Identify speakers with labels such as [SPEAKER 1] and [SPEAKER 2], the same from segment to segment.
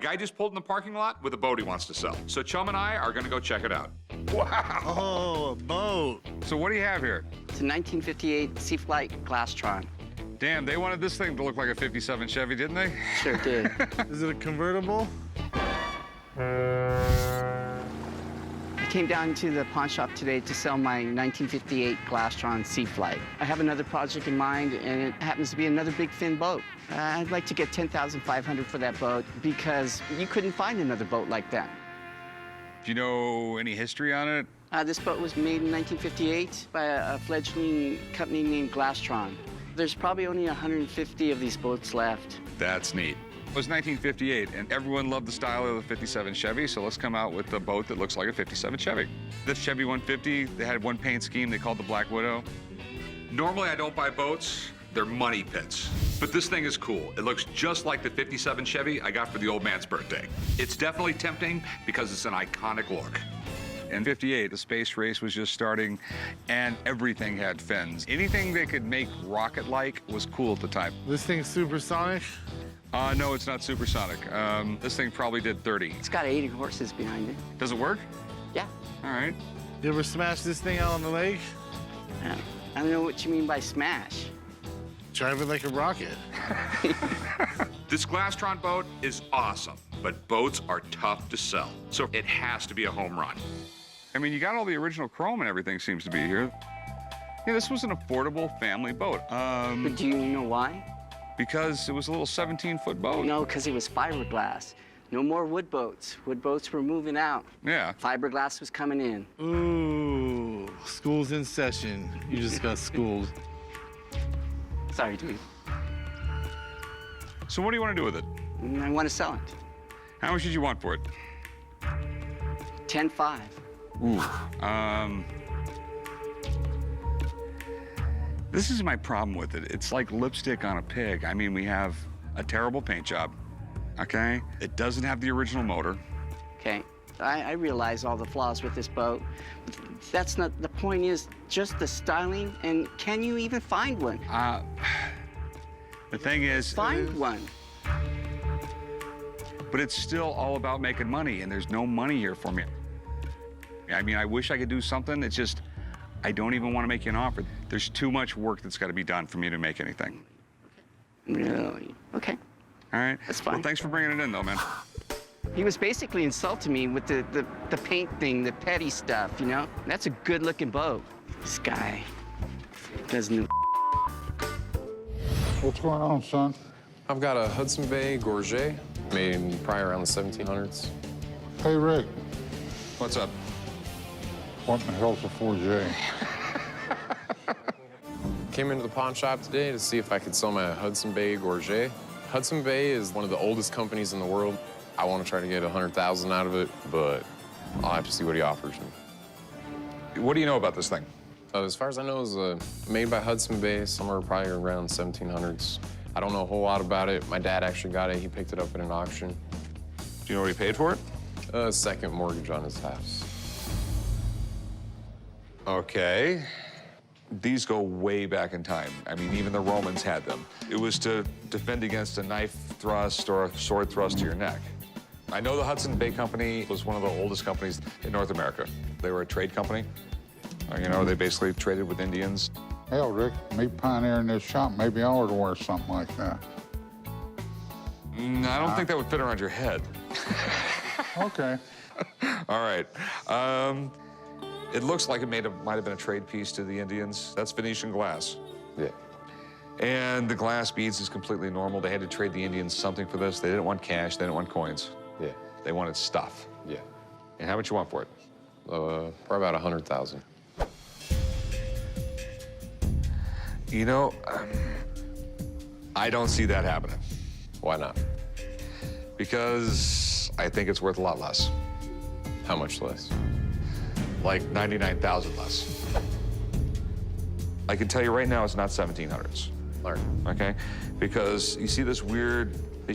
[SPEAKER 1] guy just pulled in the parking lot with a boat he wants to sell. So Chum and I are gonna go check it out.
[SPEAKER 2] Wow. Oh, a boat.
[SPEAKER 1] So what do you have here?
[SPEAKER 3] It's a 1958 Sea Flight Glastron.
[SPEAKER 1] Damn, they wanted this thing to look like a 57 Chevy, didn't they?
[SPEAKER 3] Sure did.
[SPEAKER 2] Is it a convertible?
[SPEAKER 3] I came down to the pawn shop today to sell my 1958 Glastron Sea Flight. I have another project in mind, and it happens to be another big fin boat. I'd like to get $10,500 for that boat because you couldn't find another boat like that.
[SPEAKER 1] Do you know any history on it?
[SPEAKER 3] This boat was made in 1958 by a fledgling company named Glastron. There's probably only 150 of these boats left.
[SPEAKER 1] That's neat. It was 1958, and everyone loved the style of the 57 Chevy, so let's come out with a boat that looks like a 57 Chevy. This Chevy 150, they had one paint scheme they called the Black Widow. Normally, I don't buy boats. They're money pits. But this thing is cool. It looks just like the 57 Chevy I got for the old man's birthday. It's definitely tempting because it's an iconic look. In '58, the space race was just starting, and everything had fins. Anything they could make rocket-like was cool at the time.
[SPEAKER 2] This thing's supersonic?
[SPEAKER 1] No, it's not supersonic. This thing probably did 30.
[SPEAKER 3] It's got 80 horses behind it.
[SPEAKER 1] Does it work?
[SPEAKER 3] Yeah.
[SPEAKER 1] All right.
[SPEAKER 2] You ever smash this thing out on the lake?
[SPEAKER 3] I don't know what you mean by smash.
[SPEAKER 2] Drive it like a rocket.
[SPEAKER 1] This Glastron boat is awesome, but boats are tough to sell, so it has to be a home run. I mean, you got all the original chrome and everything seems to be here. Yeah, this was an affordable family boat.
[SPEAKER 3] But do you know why?
[SPEAKER 1] Because it was a little 17-foot boat.
[SPEAKER 3] No, because it was fiberglass. No more wood boats. Wood boats were moving out.
[SPEAKER 1] Yeah.
[SPEAKER 3] Fiberglass was coming in.
[SPEAKER 2] Ooh, school's in session. You just got schooled.
[SPEAKER 3] Sorry, dude.
[SPEAKER 1] So what do you want to do with it?
[SPEAKER 3] I want to sell it.
[SPEAKER 1] How much did you want for it?
[SPEAKER 3] 10.5.
[SPEAKER 1] Ooh. This is my problem with it. It's like lipstick on a pig. I mean, we have a terrible paint job, okay? It doesn't have the original motor.
[SPEAKER 3] Okay, I realize all the flaws with this boat. But that's not, the point is just the styling, and can you even find one?
[SPEAKER 1] The thing is...
[SPEAKER 3] Find one.
[SPEAKER 1] But it's still all about making money, and there's no money here for me. I mean, I wish I could do something. It's just, I don't even want to make you an offer. There's too much work that's got to be done for me to make anything.
[SPEAKER 3] Really? Okay.
[SPEAKER 1] All right.
[SPEAKER 3] That's fine.
[SPEAKER 1] Well, thanks for bringing it in, though, man.
[SPEAKER 3] He was basically insulting me with the paint thing, the petty stuff, you know? That's a good-looking boat. This guy doesn't know.
[SPEAKER 4] What's going on, son?
[SPEAKER 5] I've got a Hudson Bay Gorget, made probably around the 1700s.
[SPEAKER 4] Hey, Rick,
[SPEAKER 1] What's up?
[SPEAKER 4] what in the hell's a 4J?
[SPEAKER 5] Came into the pawn shop today to see if I could sell my Hudson Bay Gorget. Hudson Bay is one of the oldest companies in the world. I want to try to get 100,000 out of it, but I'll have to see what he offers me.
[SPEAKER 1] What do you know about this thing?
[SPEAKER 5] As far as I know, it was made by Hudson Bay, somewhere probably around 1700s. I don't know a whole lot about it. My dad actually got it. He picked it up at an auction.
[SPEAKER 1] Do you know what he paid for it?
[SPEAKER 5] Second mortgage on his house.
[SPEAKER 1] Okay. These go way back in time. I mean, even the Romans had them. It was to defend against a knife thrust or a sword thrust to your neck. I know the Hudson Bay Company was one of the oldest companies in North America. They were a trade company. You know, they basically traded with Indians.
[SPEAKER 4] Hell, Rick, me pioneering this shop, maybe I ought to wear something like that.
[SPEAKER 1] I don't think that would fit around your head.
[SPEAKER 4] Okay.
[SPEAKER 1] All right. It looks like it might have been a trade piece to the Indians. That's Venetian glass.
[SPEAKER 5] Yeah.
[SPEAKER 1] And the glass beads is completely normal. They had to trade the Indians something for this. They didn't want cash. They didn't want coins.
[SPEAKER 5] Yeah.
[SPEAKER 1] They wanted stuff.
[SPEAKER 5] Yeah.
[SPEAKER 1] And how much you want for it?
[SPEAKER 5] Probably about 100,000.
[SPEAKER 1] You know, I don't see that happening.
[SPEAKER 5] Why not?
[SPEAKER 1] Because I think it's worth a lot less.
[SPEAKER 5] How much less?
[SPEAKER 1] Like 99,000 less. I can tell you right now it's not 1700s.
[SPEAKER 5] All right.
[SPEAKER 1] Okay? Because you see this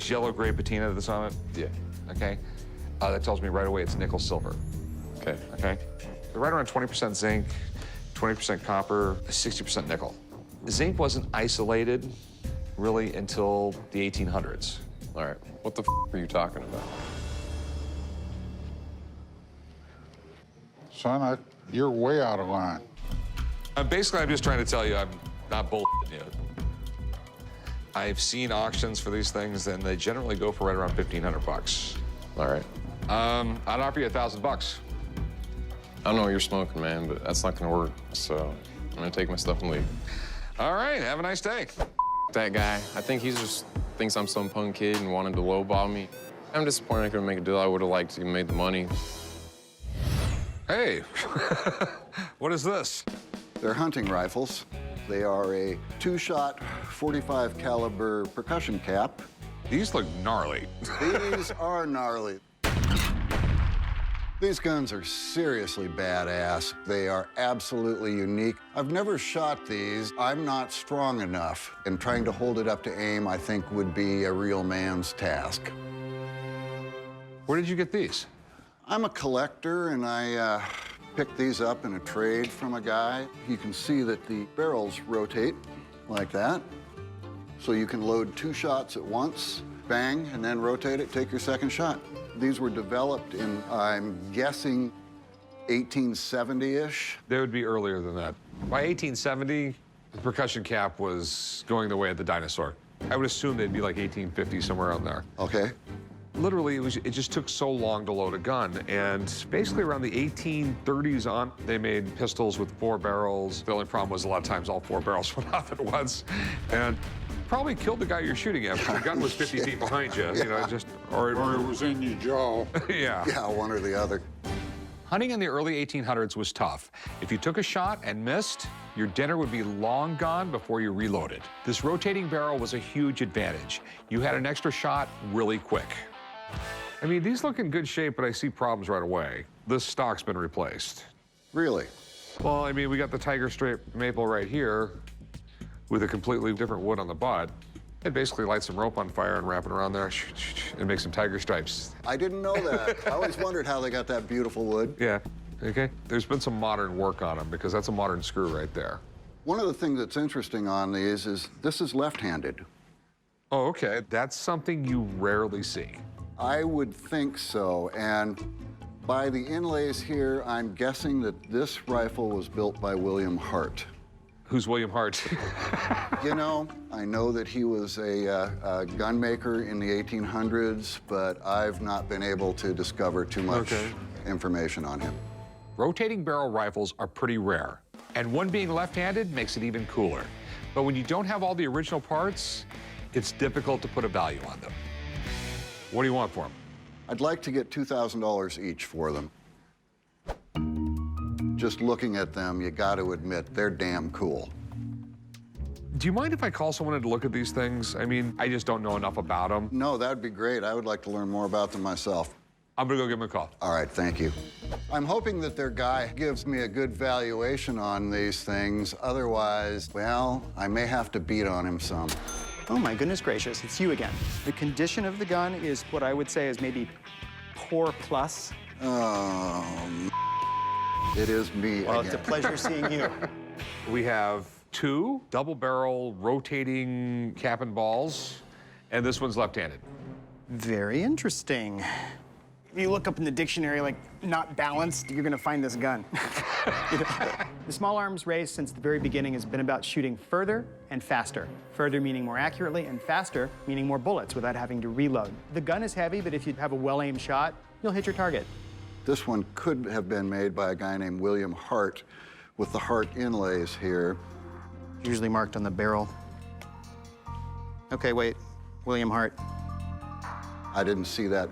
[SPEAKER 1] yellow-gray patina that's on it?
[SPEAKER 5] Yeah.
[SPEAKER 1] Okay? That tells me right away it's nickel silver.
[SPEAKER 5] Okay.
[SPEAKER 1] Okay? They're right around 20% zinc, 20% copper, 60% nickel. Zinc wasn't isolated really until the 1800s.
[SPEAKER 5] All right. What the are you talking about?
[SPEAKER 4] Son, you're way out of line.
[SPEAKER 1] Basically, I'm just trying to tell you I'm not bullshitting you. I've seen auctions for these things, and they generally go for right around 1,500 bucks.
[SPEAKER 5] All right.
[SPEAKER 1] I'd offer you $1,000 bucks.
[SPEAKER 5] I don't know what you're smoking, man, but that's not gonna work. So I'm gonna take my stuff and leave.
[SPEAKER 1] All right, have a nice day.
[SPEAKER 5] That guy, I think he just thinks I'm some punk kid and wanted to lowball me. I'm disappointed I couldn't make a deal. I would have liked to have made the money.
[SPEAKER 1] Hey, what is this?
[SPEAKER 6] They're hunting rifles. They are a 2-shot 45 caliber percussion cap.
[SPEAKER 1] These look gnarly.
[SPEAKER 6] These are gnarly. These guns are seriously badass. They are absolutely unique. I've never shot these. I'm not strong enough, and trying to hold it up to aim, I think, would be a real man's task.
[SPEAKER 1] Where did you get these?
[SPEAKER 6] I'm a collector, and I picked these up in a trade from a guy. You can see that the barrels rotate like that. So you can load 2 shots at once, bang, and then rotate it, take your second shot. These were developed in, I'm guessing, 1870-ish.
[SPEAKER 1] They would be earlier than that. By 1870, the percussion cap was going the way of the dinosaur. I would assume they'd be like 1850, somewhere around there.
[SPEAKER 6] Okay.
[SPEAKER 1] Literally, it just took so long to load a gun. And basically around the 1830s on, they made pistols with 4 barrels. The only problem was a lot of times all 4 barrels went off at once. And probably killed the guy you're shooting at, but the gun was 50 feet behind you, you know, just,
[SPEAKER 4] Or it was in your jaw.
[SPEAKER 1] yeah.
[SPEAKER 6] Yeah, one or the other.
[SPEAKER 1] Hunting in the early 1800s was tough. If you took a shot and missed, your dinner would be long gone before you reloaded. This rotating barrel was a huge advantage. You had an extra shot really quick. I mean, these look in good shape, but I see problems right away. This stock's been replaced.
[SPEAKER 6] Really?
[SPEAKER 1] Well, I mean, we got the Tiger Straight maple right here with a completely different wood on the butt. It basically lights some rope on fire and wrap it around there and make some tiger stripes.
[SPEAKER 6] I didn't know that. I always wondered how they got that beautiful wood.
[SPEAKER 1] Yeah, okay. There's been some modern work on them because that's a modern screw right there.
[SPEAKER 6] One of the things that's interesting on these is this is left-handed.
[SPEAKER 1] Oh, okay. That's something you rarely see.
[SPEAKER 6] I would think so, and by the inlays here, I'm guessing that this rifle was built by William Hart.
[SPEAKER 1] Who's William Hart?
[SPEAKER 6] You know, I know that he was a gun maker in the 1800s, but I've not been able to discover too much information on him.
[SPEAKER 1] Rotating barrel rifles are pretty rare, and one being left-handed makes it even cooler. But when you don't have all the original parts, it's difficult to put a value on them. What do you want for them?
[SPEAKER 6] I'd like to get $2,000 each for them. Just looking at them, you got to admit, they're damn cool.
[SPEAKER 1] Do you mind if I call someone in to look at these things? I mean, I just don't know enough about them.
[SPEAKER 6] No, that'd be great. I would like to learn more about them myself.
[SPEAKER 1] I'm gonna go give him a call.
[SPEAKER 6] All right, thank you. I'm hoping that their guy gives me a good valuation on these things. Otherwise, well, I may have to beat on him some.
[SPEAKER 7] Oh my goodness gracious, it's you again. The condition of the gun is what I would say is maybe poor plus.
[SPEAKER 6] It is me
[SPEAKER 7] Well,
[SPEAKER 6] again.
[SPEAKER 7] it's a pleasure seeing you.
[SPEAKER 1] We have 2 double-barrel rotating cap and balls, and this one's left-handed.
[SPEAKER 7] Very interesting. If you look up in the dictionary, like, not balanced, you're gonna find this gun. You know, the small arms race since the very beginning has been about shooting further and faster. Further meaning more accurately, and faster meaning more bullets without having to reload. The gun is heavy, but if you have a well-aimed shot, you'll hit your target.
[SPEAKER 6] This one could have been made by a guy named William Hart with the Hart inlays here.
[SPEAKER 7] Usually marked on the barrel. Okay, wait, William Hart.
[SPEAKER 6] I didn't see that.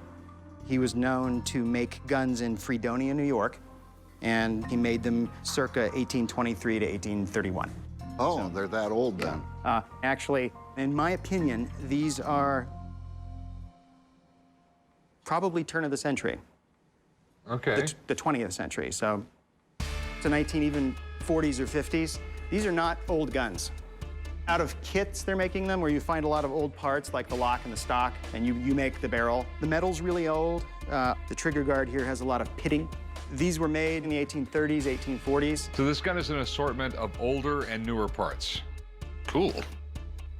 [SPEAKER 7] He was known to make guns in Fredonia, New York, and he made them circa 1823 to 1831.
[SPEAKER 6] Oh, they're that old then.
[SPEAKER 7] Actually, in my opinion, these are probably turn of the century,
[SPEAKER 1] Okay.
[SPEAKER 7] the 20th century. So it's the 40s or 50s. These are not old guns. Out of kits, they're making them, where you find a lot of old parts, like the lock and the stock, and you make the barrel. The metal's really old. The trigger guard here has a lot of pitting. These were made in the 1830s, 1840s.
[SPEAKER 1] So this gun is an assortment of older and newer parts. Cool.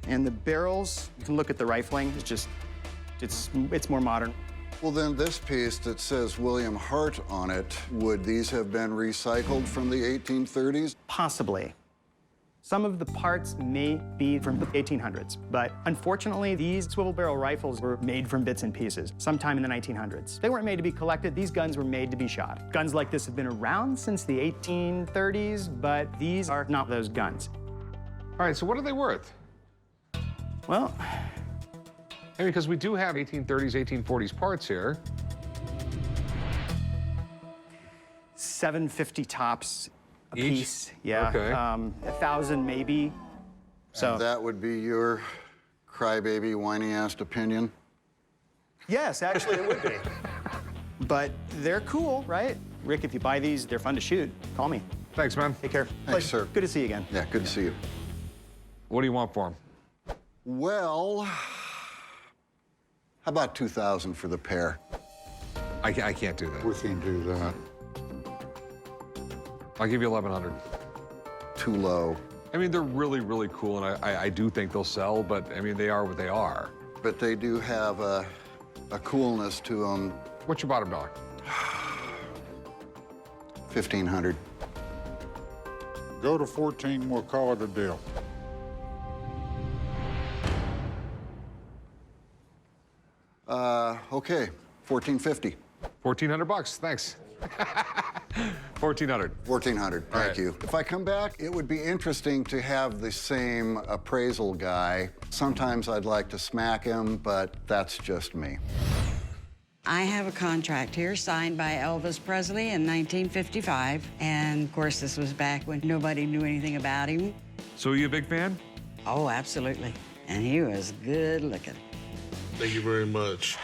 [SPEAKER 7] And the barrels, you can look at the rifling, it's just It's more modern.
[SPEAKER 6] Well, then this piece that says William Hart on it, would these have been recycled from the 1830s?
[SPEAKER 7] Possibly. Some of the parts may be from the 1800s, but unfortunately, these swivel barrel rifles were made from bits and pieces sometime in the 1900s. They weren't made to be collected. These guns were made to be shot. Guns like this have been around since the 1830s, but these are not those guns.
[SPEAKER 1] All right, so what are they worth?
[SPEAKER 7] Well,
[SPEAKER 1] I mean, because we do have 1830s, 1840s parts here.
[SPEAKER 7] $750 tops a
[SPEAKER 1] Each?
[SPEAKER 7] piece. Yeah.
[SPEAKER 1] Okay.
[SPEAKER 7] 1,000 maybe. So
[SPEAKER 6] And that would be your crybaby, whiny-assed opinion?
[SPEAKER 7] yes, actually it would be. But they're cool, right? Rick, if you buy these, they're fun to shoot. Call me.
[SPEAKER 1] Thanks, man.
[SPEAKER 7] Take care.
[SPEAKER 6] Thanks,
[SPEAKER 7] Pleasure.
[SPEAKER 6] sir.
[SPEAKER 7] Good to see you again.
[SPEAKER 6] Yeah, good to see you.
[SPEAKER 1] What do you want for them?
[SPEAKER 6] Well, how about 2,000 for the pair?
[SPEAKER 1] I can't do that.
[SPEAKER 4] We can do that.
[SPEAKER 1] I'll give you 1,100.
[SPEAKER 6] Too low.
[SPEAKER 1] I mean, they're really, really cool, and I do think they'll sell, but I mean, they are what they are.
[SPEAKER 6] But they do have a coolness to them.
[SPEAKER 1] What's your bottom dollar?
[SPEAKER 6] 1,500.
[SPEAKER 4] Go to 14, we'll call it a deal.
[SPEAKER 6] Okay, 1,450.
[SPEAKER 1] 1,400 bucks, thanks. 1,400.
[SPEAKER 6] 1,400, thank
[SPEAKER 1] right.
[SPEAKER 6] you. If I come back, it would be interesting to have the same appraisal guy. Sometimes I'd like to smack him, but that's just me.
[SPEAKER 8] I have a contract here signed by Elvis Presley in 1955. And of course, this was back when nobody knew anything about him.
[SPEAKER 1] So are you a big fan?
[SPEAKER 8] Oh, absolutely. And he was good looking.
[SPEAKER 2] Thank you very much.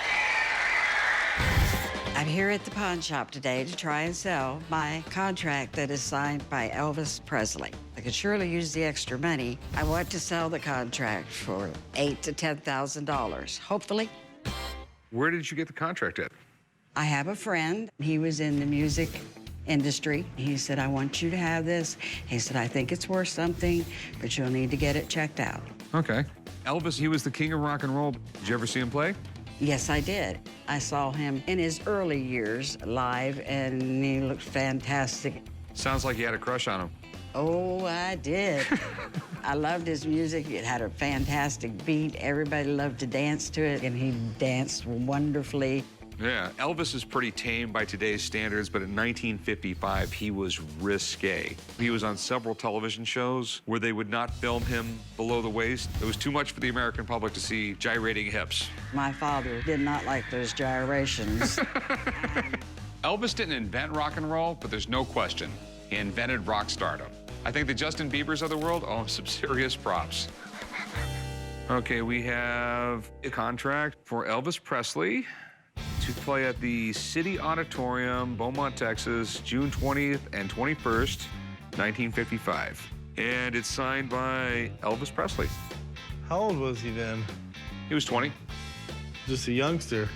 [SPEAKER 8] I'm here at the pawn shop today to try and sell my contract that is signed by Elvis Presley. I could surely use the extra money. I want to sell the contract for $8,000 to $10,000, hopefully.
[SPEAKER 1] Where did you get the contract at?
[SPEAKER 8] I have a friend. He was in the music industry. He said, I want you to have this. He said, I think it's worth something, but you'll need to get it checked out.
[SPEAKER 1] Okay. Elvis, he was the king of rock and roll. Did you ever see him play?
[SPEAKER 8] Yes, I did. I saw him in his early years live, and he looked fantastic.
[SPEAKER 1] Sounds like you had a crush on him.
[SPEAKER 8] Oh, I did. I loved his music. It had a fantastic beat. Everybody loved to dance to it, and he danced wonderfully.
[SPEAKER 1] Yeah, Elvis is pretty tame by today's standards, but in 1955, he was risque. He was on several television shows where they would not film him below the waist. It was too much for the American public to see gyrating hips.
[SPEAKER 8] My father did not like those gyrations.
[SPEAKER 1] Elvis didn't invent rock and roll, but there's no question. He invented rock stardom. I think the Justin Biebers of the world owe him some serious props. Okay, we have a contract for Elvis Presley to play at the City Auditorium, Beaumont, Texas, June 20th and 21st, 1955. And it's signed by Elvis Presley.
[SPEAKER 2] How old was he then?
[SPEAKER 1] He was 20.
[SPEAKER 2] Just a youngster.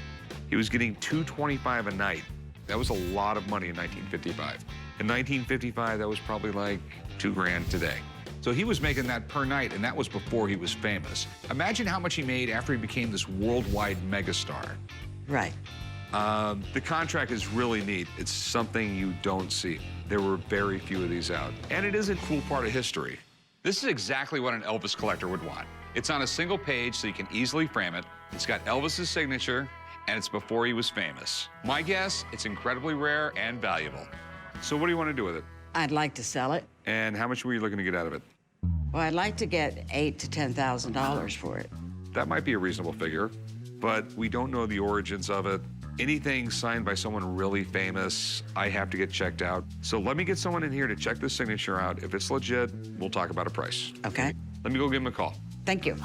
[SPEAKER 1] He was getting $225 a night. That was a lot of money in 1955. In 1955, that was probably like $2 grand today. So he was making that per night, and that was before he was famous. Imagine how much he made after he became this worldwide megastar.
[SPEAKER 8] Right.
[SPEAKER 1] The contract is really neat. It's something you don't see. There were very few of these out. And it is a cool part of history. This is exactly what an Elvis collector would want. It's on a single page, so you can easily frame it. It's got Elvis's signature, and it's before he was famous. My guess, it's incredibly rare and valuable. So what do you want to do with it?
[SPEAKER 8] I'd like to sell it.
[SPEAKER 1] And how much were you looking to get out of it?
[SPEAKER 8] Well, I'd like to get $8,000 to $10,000 for it.
[SPEAKER 1] That might be a reasonable figure, but we don't know the origins of it. Anything signed by someone really famous, I have to get checked out. So let me get someone in here to check this signature out. If it's legit, we'll talk about a price.
[SPEAKER 8] Okay?
[SPEAKER 1] Let me go give him a call.
[SPEAKER 8] Thank you.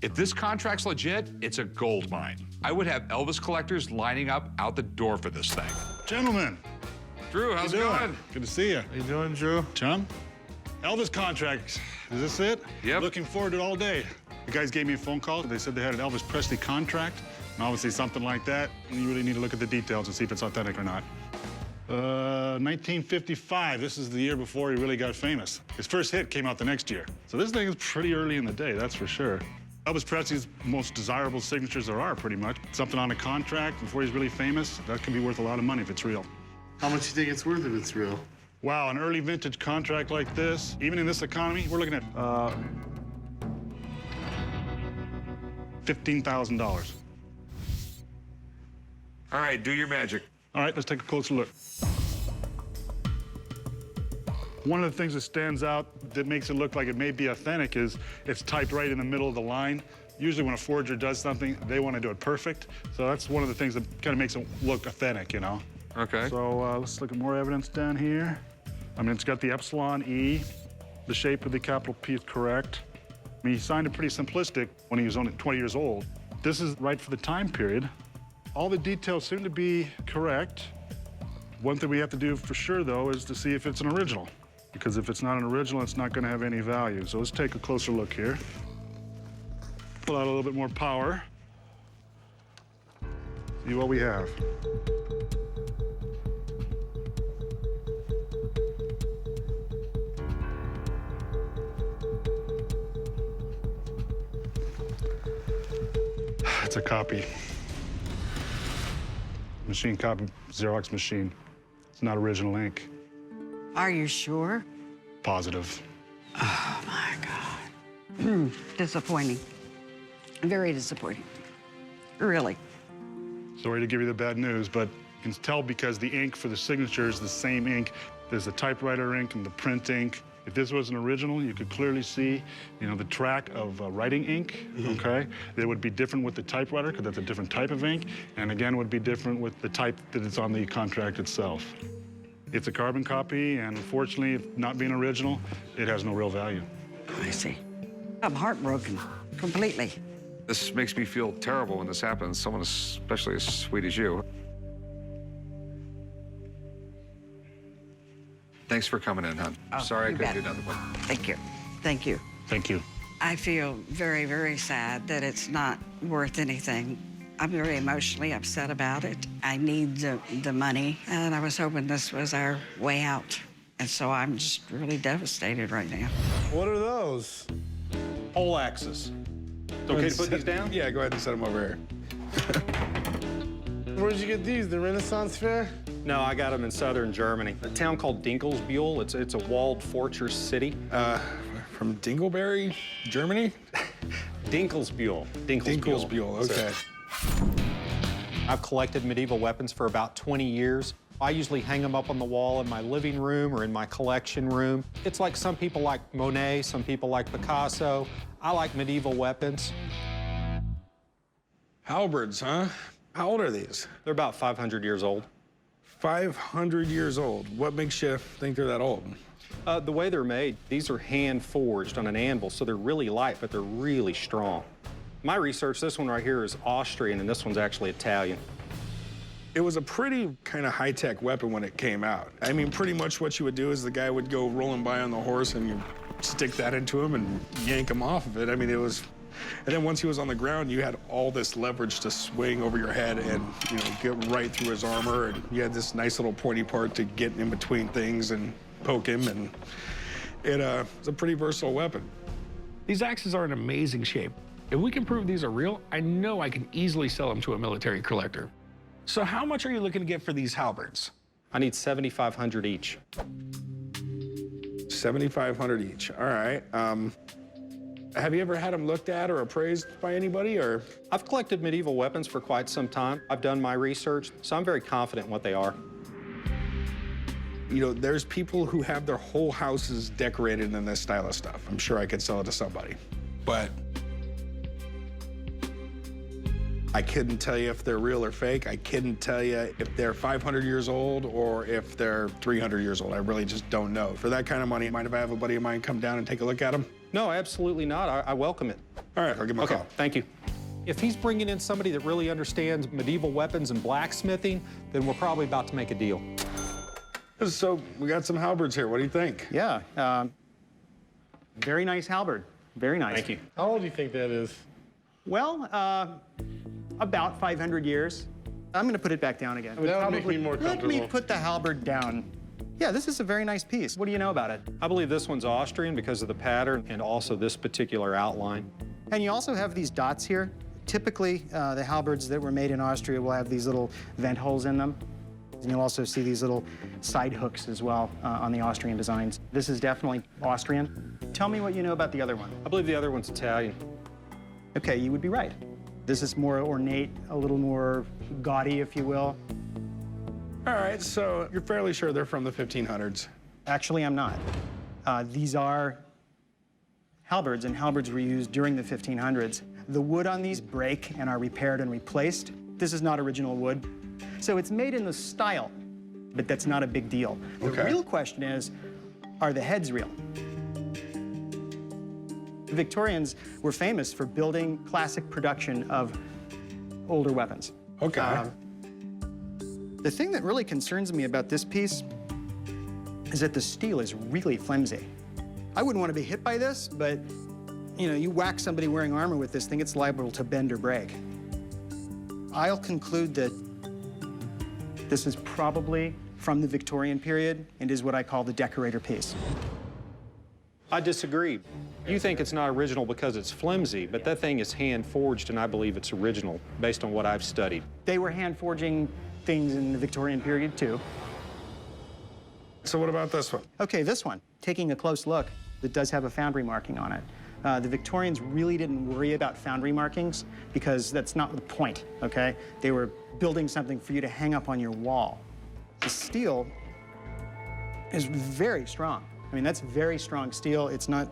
[SPEAKER 1] If this contract's legit, it's a gold mine. I would have Elvis collectors lining up out the door for this thing.
[SPEAKER 9] Gentlemen,
[SPEAKER 1] Drew, how's it going?
[SPEAKER 9] good to see you.
[SPEAKER 2] How you doing, Drew?
[SPEAKER 9] Chum? Elvis contract. Is this it?
[SPEAKER 1] Yep.
[SPEAKER 9] Looking forward to it all day. The guys gave me a phone call. They said they had an Elvis Presley contract. And obviously something like that, you really need to look at the details and see if it's authentic or not. 1955, this is the year before he really got famous. His first hit came out the next year. So this thing is pretty early in the day, that's for sure. Elvis Presley's most desirable signatures there are, pretty much. Something on a contract before he's really famous, that can be worth a lot of money if it's real.
[SPEAKER 2] How much do you think it's worth if it's real?
[SPEAKER 9] Wow, an early vintage contract like this, even in this economy, we're looking at $15,000.
[SPEAKER 1] All right, do your magic.
[SPEAKER 9] All right, let's take a closer look. One of the things that stands out that makes it look like it may be authentic is it's typed right in the middle of the line. Usually when a forger does something, they want to do it perfect. So that's one of the things that kind of makes it look authentic, you know?
[SPEAKER 1] Okay.
[SPEAKER 9] So let's look at more evidence down here. I mean, it's got the epsilon E. The shape of the capital P is correct. I mean, he signed it pretty simplistic when he was only 20 years old. This is right for the time period. All the details seem to be correct. One thing we have to do for sure, though, is to see if it's an original. Because if it's not an original, it's not going to have any value. So let's take a closer look here. Pull out a little bit more power. See what we have. It's a copy. Machine copy, Xerox machine. It's not original ink.
[SPEAKER 8] Are you sure?
[SPEAKER 9] Positive.
[SPEAKER 8] Oh, my God. Disappointing. Very disappointing. Really.
[SPEAKER 9] Sorry to give you the bad news, but you can tell because the ink for the signature is the same ink. There's the typewriter ink and the print ink. If this was an original, you could clearly see, you know, the track of writing ink, okay? It would be different with the typewriter because that's a different type of ink, and again, would be different with the type that is on the contract itself. It's a carbon copy, and unfortunately, not being original, it has no real value.
[SPEAKER 8] I see. I'm heartbroken, completely.
[SPEAKER 1] This makes me feel terrible when this happens, someone especially as sweet as you. Thanks for coming in, hon.
[SPEAKER 8] Oh,
[SPEAKER 1] Sorry I
[SPEAKER 8] you
[SPEAKER 1] couldn't
[SPEAKER 8] bet.
[SPEAKER 1] do another one.
[SPEAKER 8] Thank you. Thank you.
[SPEAKER 9] Thank you.
[SPEAKER 8] I feel very, very sad that it's not worth anything. I'm very emotionally upset about it. I need the money, and I was hoping this was our way out. And so I'm just really devastated right now.
[SPEAKER 2] What are those?
[SPEAKER 10] Pole axes. It's okay to put these down?
[SPEAKER 11] Yeah, go ahead and set them over here.
[SPEAKER 2] Where'd you get these? The Renaissance Fair?
[SPEAKER 10] No, I got them in southern Germany. A town called Dinkelsbühl. It's a walled fortress city.
[SPEAKER 11] From Dingleberry, Germany?
[SPEAKER 10] Dinkelsbühl.
[SPEAKER 11] Dinkelsbühl, okay.
[SPEAKER 10] I've collected medieval weapons for about 20 years. I usually hang them up on the wall in my living room or in my collection room. It's like some people like Monet, some people like Picasso. I like medieval weapons.
[SPEAKER 11] Halberds, huh? How old are these?
[SPEAKER 10] They're about 500 years old.
[SPEAKER 11] 500 years old. What makes you think they're that old?
[SPEAKER 10] The way they're made, these are hand forged on an anvil, so they're really light, but they're really strong. My research, this one right here is Austrian, and this one's actually Italian.
[SPEAKER 11] It was a pretty kind of high-tech weapon when it came out. I mean, pretty much what you would do is the guy would go rolling by on the horse and you stick that into him and yank him off of it. I mean, it was... And then once he was on the ground, you had all this leverage to swing over your head and, you know, get right through his armor. And you had this nice little pointy part to get in between things and poke him. And it was a pretty versatile weapon.
[SPEAKER 12] These axes are in amazing shape. If we can prove these are real, I know I can easily sell them to a military collector.
[SPEAKER 11] So how much are you looking to get for these halberds?
[SPEAKER 10] I need 7,500 each.
[SPEAKER 11] 7,500 each. All right. Have you ever had them looked at or appraised by anybody, or?
[SPEAKER 10] I've collected medieval weapons for quite some time. I've done my research, so I'm very confident in what they are.
[SPEAKER 11] You know, there's people who have their whole houses decorated in this style of stuff. I'm sure I could sell it to somebody, but I couldn't tell you if they're real or fake. I couldn't tell you if they're 500 years old or if they're 300 years old. I really just don't know. For that kind of money, mind if I have a buddy of mine come down and take a look at them?
[SPEAKER 10] No, absolutely not. I welcome it.
[SPEAKER 11] All right, I'll give him a call.
[SPEAKER 10] Thank you. If he's bringing in somebody that really understands medieval weapons and blacksmithing, then we're probably about to make a deal.
[SPEAKER 11] So we got some halberds here. What do you think?
[SPEAKER 7] Yeah, very nice halberd. Very nice.
[SPEAKER 10] Thank you.
[SPEAKER 2] How old do you think that is?
[SPEAKER 7] Well, about 500 years. I'm gonna put it back down again.
[SPEAKER 2] That would make me more
[SPEAKER 7] Let
[SPEAKER 2] comfortable.
[SPEAKER 7] me put the halberd down. Yeah, this is a very nice piece. What do you know about it?
[SPEAKER 10] I believe this one's Austrian because of the pattern and also this particular outline.
[SPEAKER 7] And you also have these dots here. Typically, the halberds that were made in Austria will have these little vent holes in them. And you'll also see these little side hooks as well on the Austrian designs. This is definitely Austrian. Tell me what you know about the other one.
[SPEAKER 10] I believe the other one's Italian.
[SPEAKER 7] Okay, you would be right. This is more ornate, a little more gaudy, if you will.
[SPEAKER 11] All right, so you're fairly sure they're from the 1500s?
[SPEAKER 7] Actually, I'm not. These are halberds, and halberds were used during the 1500s. The wood on these break and are repaired and replaced. This is not original wood. So it's made in the style, but that's not a big deal. The real question is, are the heads real? The Victorians were famous for building classic production of older weapons.
[SPEAKER 11] Okay.
[SPEAKER 7] The thing that really concerns me about this piece is that the steel is really flimsy. I wouldn't want to be hit by this, but you know, you whack somebody wearing armor with this thing, it's liable to bend or break. I'll conclude that this is probably from the Victorian period and is what I call the decorator piece.
[SPEAKER 10] I disagree. You think it's not original because it's flimsy, but that thing is hand forged, and I believe it's original based on what I've studied.
[SPEAKER 7] They were hand forging things in the Victorian period too.
[SPEAKER 11] So what about this one?
[SPEAKER 7] Okay, this one, taking a close look, it does have a foundry marking on it. The Victorians really didn't worry about foundry markings because that's not the point, okay? They were building something for you to hang up on your wall. The steel is very strong. I mean, that's very strong steel. It's not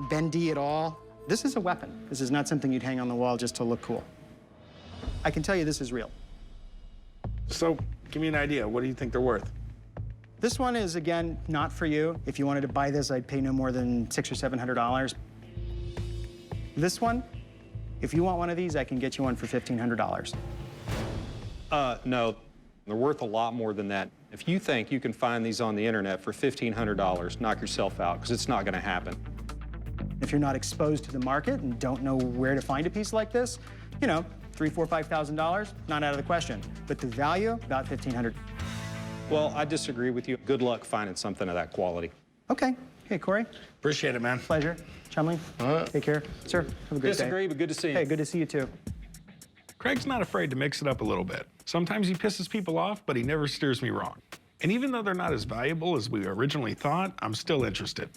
[SPEAKER 7] bendy at all. This is a weapon. This is not something you'd hang on the wall just to look cool. I can tell you this is real.
[SPEAKER 11] So give me an idea. What do you think they're worth?
[SPEAKER 7] This one is, again, not for you. If you wanted to buy this, I'd pay no more than $600 or $700. This one, if you want one of these, I can get you one for $1,500.
[SPEAKER 10] No, they're worth a lot more than that. If you think you can find these on the internet for $1,500, knock yourself out, because it's not going to happen.
[SPEAKER 7] If you're not exposed to the market and don't know where to find a piece like this, you know, $3,000, $4,000, $5,000, not out of the question. But the value, about $1,500.
[SPEAKER 10] Well, I disagree with you. Good luck finding something of that quality.
[SPEAKER 7] Okay. Hey, Corey.
[SPEAKER 11] Appreciate it, man.
[SPEAKER 7] Pleasure. Chumley, take care. Sir, have a great day.
[SPEAKER 10] Disagree, but good to see you.
[SPEAKER 7] Hey, good to see you too.
[SPEAKER 12] Craig's not afraid to mix it up a little bit. Sometimes he pisses people off, but he never steers me wrong. And even though they're not as valuable as we originally thought, I'm still interested.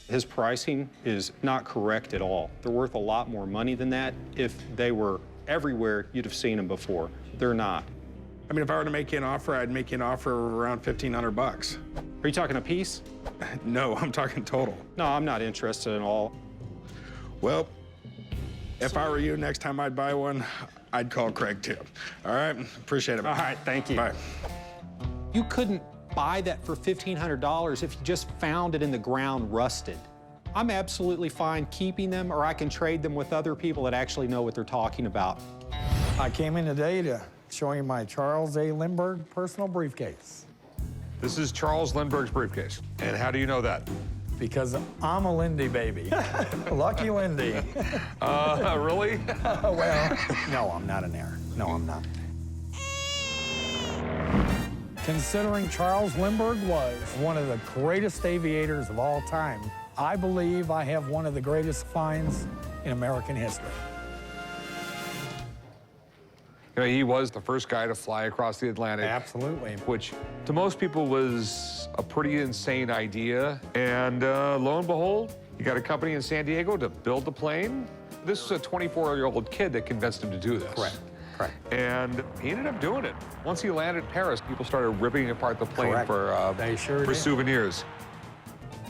[SPEAKER 10] His pricing is not correct at all. They're worth a lot more money than that. If they were everywhere, you'd have seen them before. They're not.
[SPEAKER 11] I mean, if I were to make you an offer, I'd make you an offer around $1,500.
[SPEAKER 10] Are you talking a piece?
[SPEAKER 11] No, I'm talking total.
[SPEAKER 10] No, I'm not interested at all.
[SPEAKER 11] Well, if I were you, next time I'd buy one, I'd call Craig too. All right? Appreciate it.
[SPEAKER 10] All right, thank you.
[SPEAKER 11] Bye.
[SPEAKER 10] You couldn't buy that for $1,500 if you just found it in the ground rusted. I'm absolutely fine keeping them, or I can trade them with other people that actually know what they're talking about.
[SPEAKER 13] I came in today to show you my Charles A. Lindbergh personal briefcase.
[SPEAKER 1] This is Charles Lindbergh's briefcase. And how do you know that?
[SPEAKER 13] Because I'm a Lindy baby. Lucky Lindy.
[SPEAKER 1] Really?
[SPEAKER 13] Well, no, I'm not an heir. No, I'm not. Considering Charles Lindbergh was one of the greatest aviators of all time, I believe I have one of the greatest finds in American history.
[SPEAKER 1] You know, he was the first guy to fly across the Atlantic.
[SPEAKER 13] Absolutely.
[SPEAKER 1] Which, to most people, was a pretty insane idea. And lo and behold, you got a company in San Diego to build the plane. This was a 24-year-old kid that convinced him to do this.
[SPEAKER 13] Correct. Correct.
[SPEAKER 1] And he ended up doing it. Once he landed in Paris, people started ripping apart the plane for souvenirs.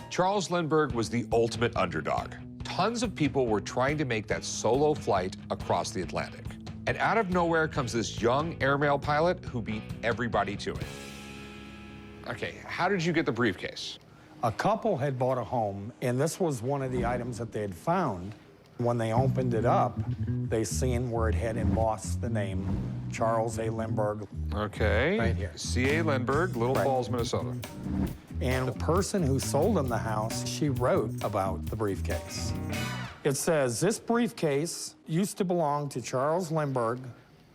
[SPEAKER 1] Charles Lindbergh was the ultimate underdog. Tons of people were trying to make that solo flight across the Atlantic. And out of nowhere comes this young airmail pilot who beat everybody to it. Okay, how did you get the briefcase?
[SPEAKER 13] A couple had bought a home, and this was one of the items that they had found. When they opened it up, they seen where it had embossed the name Charles A. Lindbergh.
[SPEAKER 1] Okay.
[SPEAKER 13] Right here.
[SPEAKER 1] C.A. Lindbergh, Little Falls, Minnesota.
[SPEAKER 13] And the person who sold them the house, she wrote about the briefcase. It says, this briefcase used to belong to Charles Lindbergh.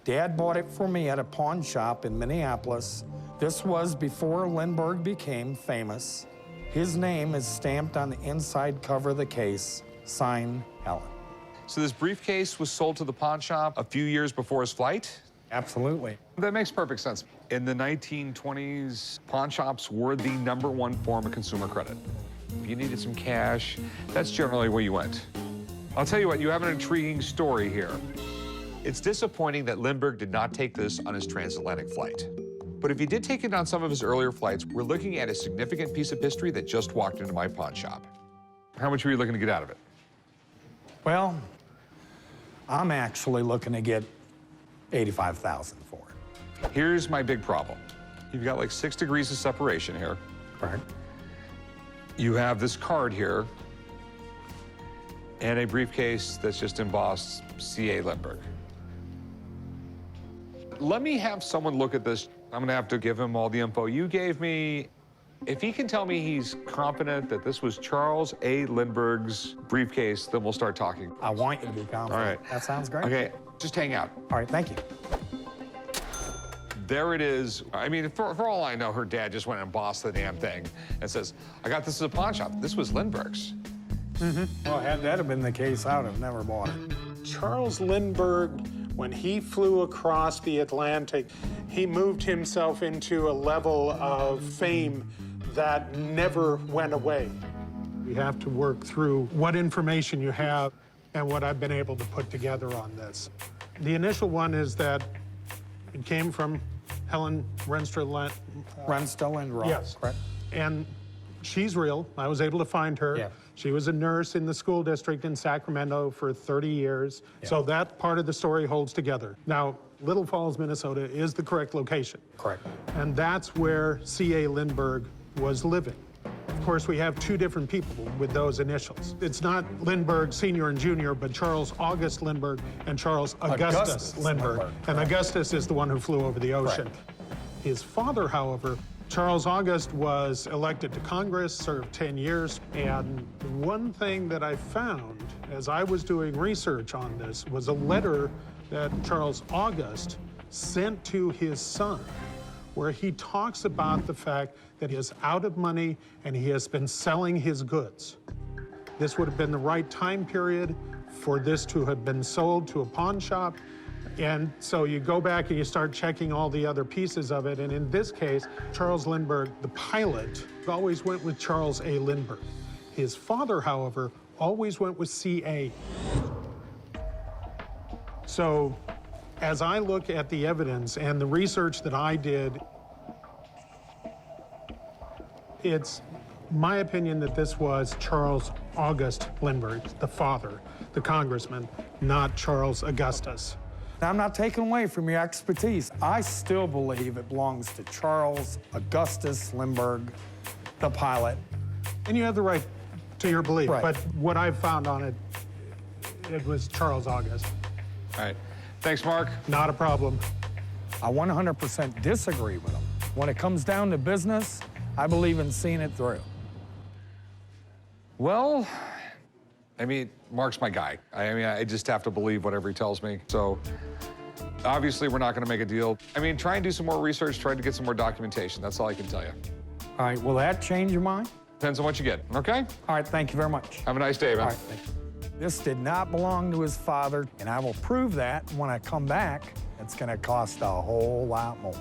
[SPEAKER 13] Dad bought it for me at a pawn shop in Minneapolis. This was before Lindbergh became famous. His name is stamped on the inside cover of the case. Signed, Helen.
[SPEAKER 1] So this briefcase was sold to the pawn shop a few years before his flight?
[SPEAKER 13] Absolutely.
[SPEAKER 1] That makes perfect sense. In the 1920s, pawn shops were the #1 form of consumer credit. If you needed some cash, that's generally where you went. I'll tell you what, you have an intriguing story here. It's disappointing that Lindbergh did not take this on his transatlantic flight. But if he did take it on some of his earlier flights, we're looking at a significant piece of history that just walked into my pawn shop. How much were you looking to get out of it?
[SPEAKER 13] Well, I'm actually looking to get $85,000 for it.
[SPEAKER 1] Here's my big problem. You've got like 6 degrees of separation here.
[SPEAKER 13] Right.
[SPEAKER 1] You have this card here and a briefcase that's just embossed C.A. Lindbergh. Let me have someone look at this. I'm gonna have to give him all the info you gave me. If he can tell me he's confident that this was Charles A. Lindbergh's briefcase, then we'll start talking.
[SPEAKER 13] I want you to be confident.
[SPEAKER 1] All right.
[SPEAKER 13] That sounds great.
[SPEAKER 1] Okay, just hang out.
[SPEAKER 13] All right, thank you.
[SPEAKER 1] There it is. I mean, for all I know, her dad just went and embossed the damn thing and says, I got this at a pawn shop. This was Lindbergh's.
[SPEAKER 13] Well, had that have been the case, I would have never bought it.
[SPEAKER 14] Charles Lindbergh, when he flew across the Atlantic, he moved himself into a level of fame that never went away.
[SPEAKER 15] We have to work through what information you have and what I've been able to put together on this. The initial one is that it came from Helen Renstall.
[SPEAKER 13] Lindbergh.
[SPEAKER 15] Yes.
[SPEAKER 13] Correct.
[SPEAKER 15] And she's real. I was able to find her.
[SPEAKER 13] Yeah.
[SPEAKER 15] She was a nurse in the school district in Sacramento for 30 years.
[SPEAKER 13] Yeah.
[SPEAKER 15] So that part of the story holds together. Now, Little Falls, Minnesota is the correct location.
[SPEAKER 13] Correct.
[SPEAKER 15] And that's where C.A. Lindbergh was living. Of course, we have 2 different people with those initials. It's not Lindbergh Sr. and Jr., but Charles August Lindbergh and Charles Augustus Lindbergh. And Augustus is the one who flew over the ocean.
[SPEAKER 13] Correct.
[SPEAKER 15] His father, however, Charles August, was elected to Congress, served 10 years, and one thing that I found as I was doing research on this was a letter that Charles August sent to his son, where he talks about the fact that he is out of money and he has been selling his goods. This would have been the right time period for this to have been sold to a pawn shop. And so you go back and you start checking all the other pieces of it. And in this case, Charles Lindbergh, the pilot, always went with Charles A. Lindbergh. His father, however, always went with C.A. So as I look at the evidence and the research that I did, it's my opinion that this was Charles August Lindbergh, the father, the congressman, not Charles Augustus.
[SPEAKER 13] Now, I'm not taking away from your expertise. I still believe it belongs to Charles Augustus Lindbergh, the pilot.
[SPEAKER 15] And you have the right to your belief,
[SPEAKER 13] Right.
[SPEAKER 15] but what I've found on it, it was Charles August.
[SPEAKER 1] All right. Thanks, Mark.
[SPEAKER 15] Not a problem.
[SPEAKER 13] I 100% disagree with him. When it comes down to business, I believe in seeing it through.
[SPEAKER 1] Well, I mean, Mark's my guy. I mean, I just have to believe whatever he tells me. So obviously, we're not going to make a deal. I mean, try and do some more research, try to get some more documentation. That's all I can tell you.
[SPEAKER 13] All right, will that change your mind?
[SPEAKER 1] Depends on what you get, okay?
[SPEAKER 13] All right, thank you very much.
[SPEAKER 1] Have a nice day, man.
[SPEAKER 13] All right, thank you. This did not belong to his father, and I will prove that when I come back. It's going to cost a whole lot more.